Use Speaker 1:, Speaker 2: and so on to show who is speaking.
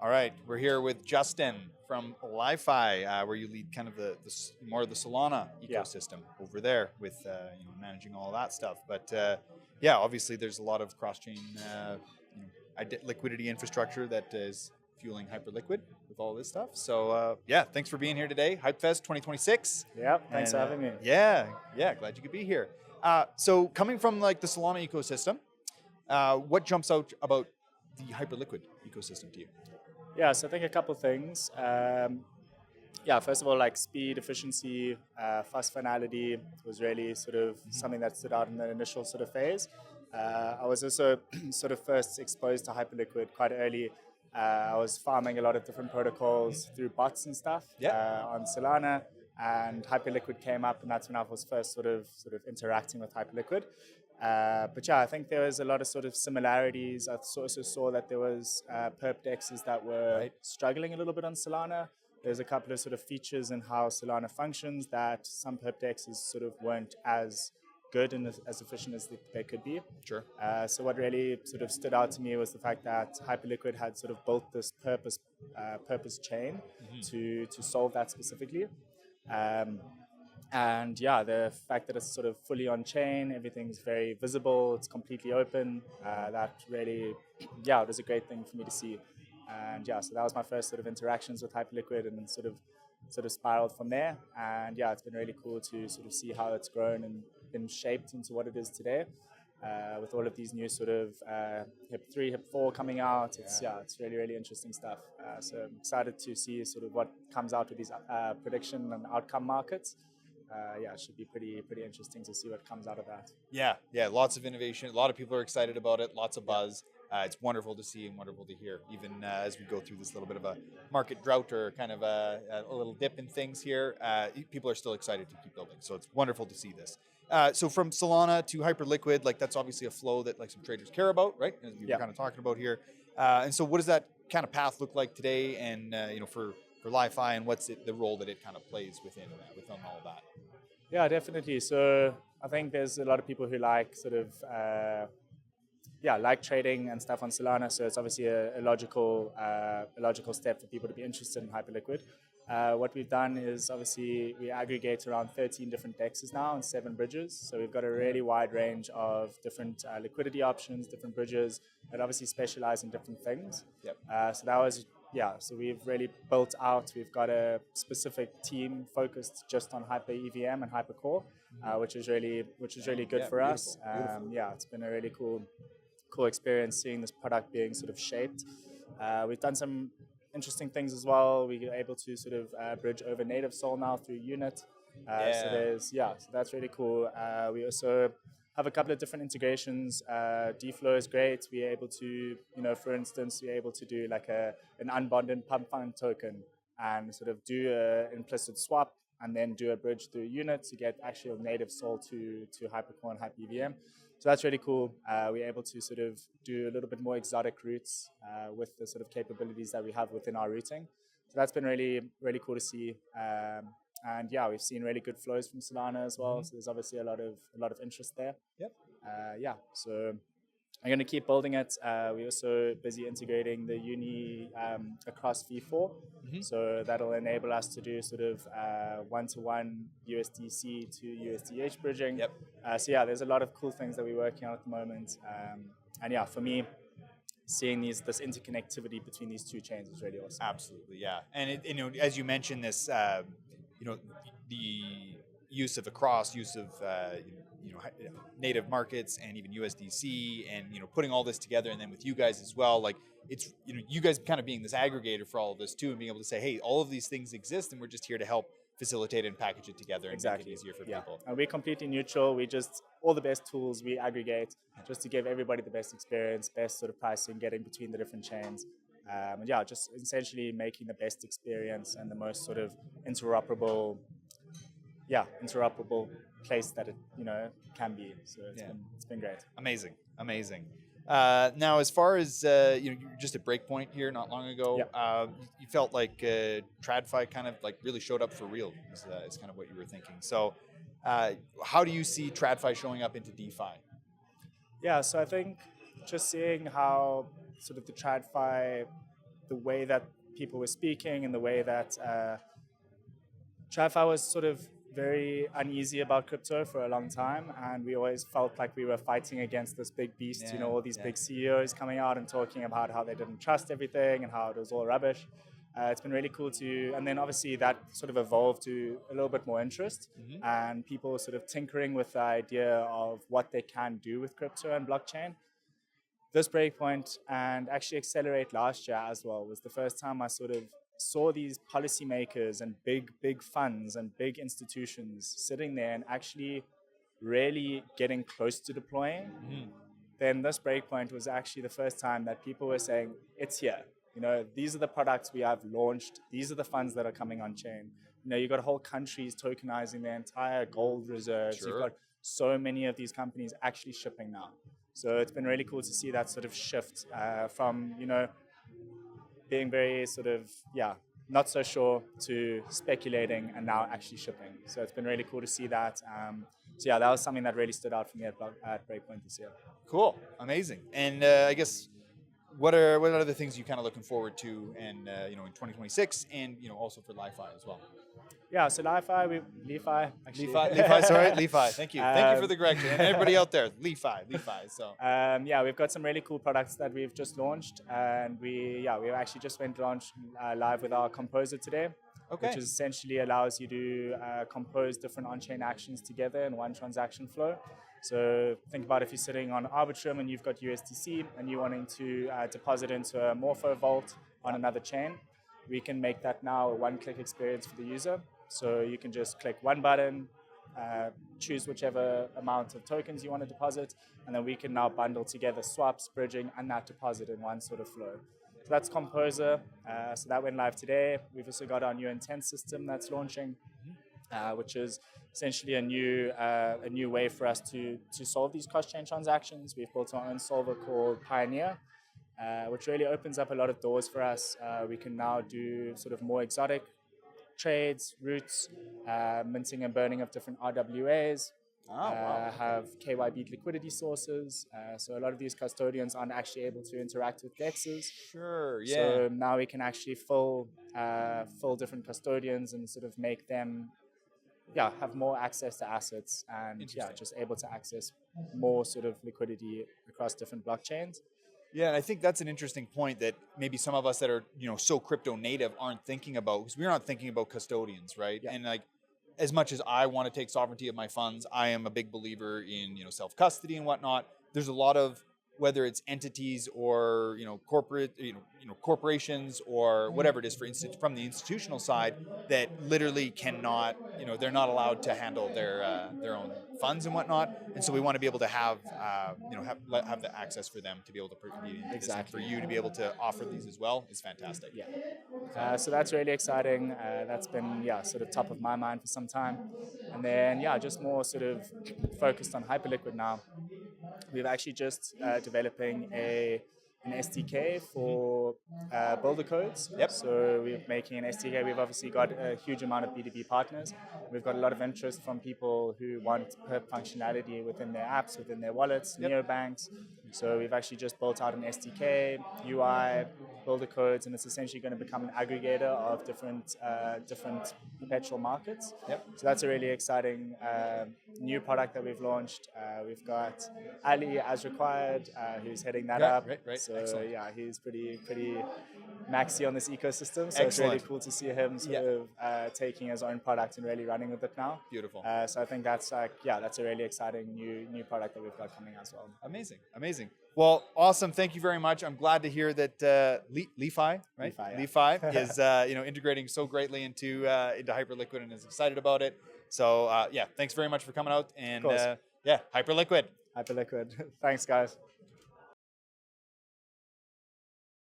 Speaker 1: All right, we're here with Justin from LI.FI, where you lead kind of more of the Solana ecosystem over there with managing all that stuff. But obviously there's a lot of cross-chain liquidity infrastructure that is fueling Hyperliquid with all this stuff. So thanks for being here today, Hypefest 2026.
Speaker 2: Yeah, thanks for having me.
Speaker 1: Yeah, glad you could be here. So coming from like the Solana ecosystem, what jumps out about the Hyperliquid ecosystem to you?
Speaker 2: Yeah, so I think a couple things. First of all, like speed, efficiency, fast finality was really sort of something that stood out in the initial sort of phase. I was also sort of first exposed to Hyperliquid quite early. I was farming a lot of different protocols through bots and stuff on Solana, and Hyperliquid came up, and that's when I was first sort of interacting with Hyperliquid. I think there was a lot of sort of similarities. I also saw that there was perp dexes that were struggling a little bit on Solana. There's a couple of sort of features in how Solana functions that some perp dexes sort of weren't as good and as efficient as they could be.
Speaker 1: Sure.
Speaker 2: So what really sort of stood out to me was the fact that Hyperliquid had sort of built this purpose chain to solve that specifically. The fact that it's sort of fully on chain, everything's very visible, it's completely open. That really, it was a great thing for me to see. And so that was my first sort of interactions with Hyperliquid, and then sort of spiraled from there. And it's been really cool to sort of see how it's grown and been shaped into what it is today. With all of these new sort of HIP 3, HIP 4 coming out, it's really, really interesting stuff. So I'm excited to see sort of what comes out with these prediction and outcome markets. It should be pretty interesting to see what comes out of that.
Speaker 1: Yeah, lots of innovation. A lot of people are excited about it. Lots of buzz. It's wonderful to see and wonderful to hear, even as we go through this little bit of a market drought or kind of a little dip in things here. People are still excited to keep building, so it's wonderful to see this. So from Solana to Hyperliquid, like that's obviously a flow that like some traders care about, right? As we were kind of talking about here. And so what does that kind of path look like today? And for LI.FI, and what's the role that it kind of plays within all of that?
Speaker 2: Yeah, definitely. So I think there's a lot of people who like sort of like trading and stuff on Solana. So it's obviously a logical step for people to be interested in Hyperliquid. What we've done is obviously we aggregate around 13 different dexes now and 7 bridges. So we've got a really wide range of different liquidity options, different bridges that obviously specialize in different things. So we've really built out. We've got a specific team focused just on Hyper EVM and Hypercore, which is really good for us. It's been a really cool experience seeing this product being sort of shaped. We've done some interesting things as well. We are able to sort of bridge over native Sol now through Unit. So that's really cool. We also have a couple of different integrations. DFlow is great. We're able to, for instance, we're able to do like an unbonded pump fund token and sort of do an implicit swap and then do a bridge through Unit to get actual native Sol to Hypercore and HyperEVM. So that's really cool. We're able to sort of do a little bit more exotic routes with the sort of capabilities that we have within our routing. So that's been really, really cool to see. We've seen really good flows from Solana as well. So there's obviously a lot of interest there. So I'm going to keep building it. We're also busy integrating the Uni across V4. So that'll enable us to do sort of one-to-one USDC to USDH bridging. There's a lot of cool things that we're working on at the moment. For me, seeing this interconnectivity between these two chains is really awesome.
Speaker 1: Absolutely, yeah. And as you mentioned this, the use of native markets and even USDC and putting all this together, and then with you guys as well, like it's you guys kind of being this aggregator for all of this too, and being able to say, hey, all of these things exist and we're just here to help facilitate and package it together and make it easier for people.
Speaker 2: And we're completely neutral. We just all the best tools we aggregate just to give everybody the best experience, best sort of pricing, getting between the different chains. Just essentially making the best experience and the most sort of interoperable place that it can be. So it's been great.
Speaker 1: Amazing. Now, as far as you're just at Breakpoint here not long ago, you felt like TradFi kind of like really showed up for real. Is kind of what you were thinking. So, how do you see TradFi showing up into DeFi?
Speaker 2: Yeah, so I think just seeing how sort of the the way that people were speaking and the way that LI.FI was sort of very uneasy about crypto for a long time, and we always felt like we were fighting against this big beast, all these big CEOs coming out and talking about how they didn't trust everything and how it was all rubbish. It's been really cool and then obviously that sort of evolved to a little bit more interest and people sort of tinkering with the idea of what they can do with crypto and blockchain. This breakpoint and actually Accelerate last year as well was the first time I sort of saw these policymakers and big funds and big institutions sitting there and actually really getting close to deploying. Then this breakpoint was actually the first time that people were saying, it's here. These are the products we have launched. These are the funds that are coming on chain. You've got whole countries tokenizing their entire gold reserves. You've got so many of these companies actually shipping now. So it's been really cool to see that sort of shift from, being very sort of, not so sure to speculating and now actually shipping. So it's been really cool to see that. So that was something that really stood out for me at Breakpoint this year.
Speaker 1: Cool, amazing. And I guess what are the things you kind of looking forward to, and in 2026, and also for LI.FI as well?
Speaker 2: Yeah, so LI.FI, actually.
Speaker 1: LI.FI. Thank you for the correction. And everybody out there, LI.FI. So.
Speaker 2: We've got some really cool products that we've just launched, and we actually just went live with our composer today, which essentially allows you to compose different on-chain actions together in one transaction flow. So think about if you're sitting on Arbitrum and you've got USDC and you're wanting to deposit into a Morpho vault on another chain, we can make that now a one-click experience for the user. So you can just click one button, choose whichever amount of tokens you want to deposit, and then we can now bundle together swaps, bridging, and that deposit in one sort of flow. So that's Composer. So that went live today. We've also got our new intent system that's launching, which is essentially a new way for us to solve these cross-chain transactions. We've built our own solver called Pioneer, which really opens up a lot of doors for us. We can now do sort of more exotic trades, routes, minting and burning of different RWAs, have KYB liquidity sources. So a lot of these custodians aren't actually able to interact with DEXs. So now we can actually fill different custodians and sort of make them have more access to assets and just able to access more sort of liquidity across different blockchains.
Speaker 1: Yeah, and I think that's an interesting point that maybe some of us that are, so crypto native aren't thinking about, because we're not thinking about custodians, right? And like, as much as I want to take sovereignty of my funds, I am a big believer in, self-custody and whatnot. There's a lot of, whether it's entities or, corporate, corporations or whatever it is from the institutional side that literally cannot, they're not allowed to handle their own funds and whatnot. And so we want to be able to have the access for them to be able to participate in this. And for you to be able to offer these as well is fantastic.
Speaker 2: So that's really exciting. That's been, sort of top of my mind for some time. And then, just more sort of focused on Hyperliquid now. We're actually just developing an SDK for builder codes. So we're making an SDK. We've obviously got a huge amount of B2B partners. We've got a lot of interest from people who want perp functionality within their apps, within their wallets, neobanks. So we've actually just built out an SDK, UI, builder codes, and it's essentially going to become an aggregator of different perpetual markets. So that's a really exciting new product that we've launched. We've got Ali, as required, who's heading that up. So excellent. He's pretty maxi on this ecosystem. So it's really cool to see him sort of taking his own product and really running with it now.
Speaker 1: Beautiful.
Speaker 2: So I think that's that's a really exciting new product that we've got coming as well.
Speaker 1: Amazing. Well, awesome. Thank you very much. I'm glad to hear that LI.FI, right? LI.FI is integrating so greatly into Hyperliquid and is excited about it. So thanks very much for coming out and Hyperliquid.
Speaker 2: Thanks, guys.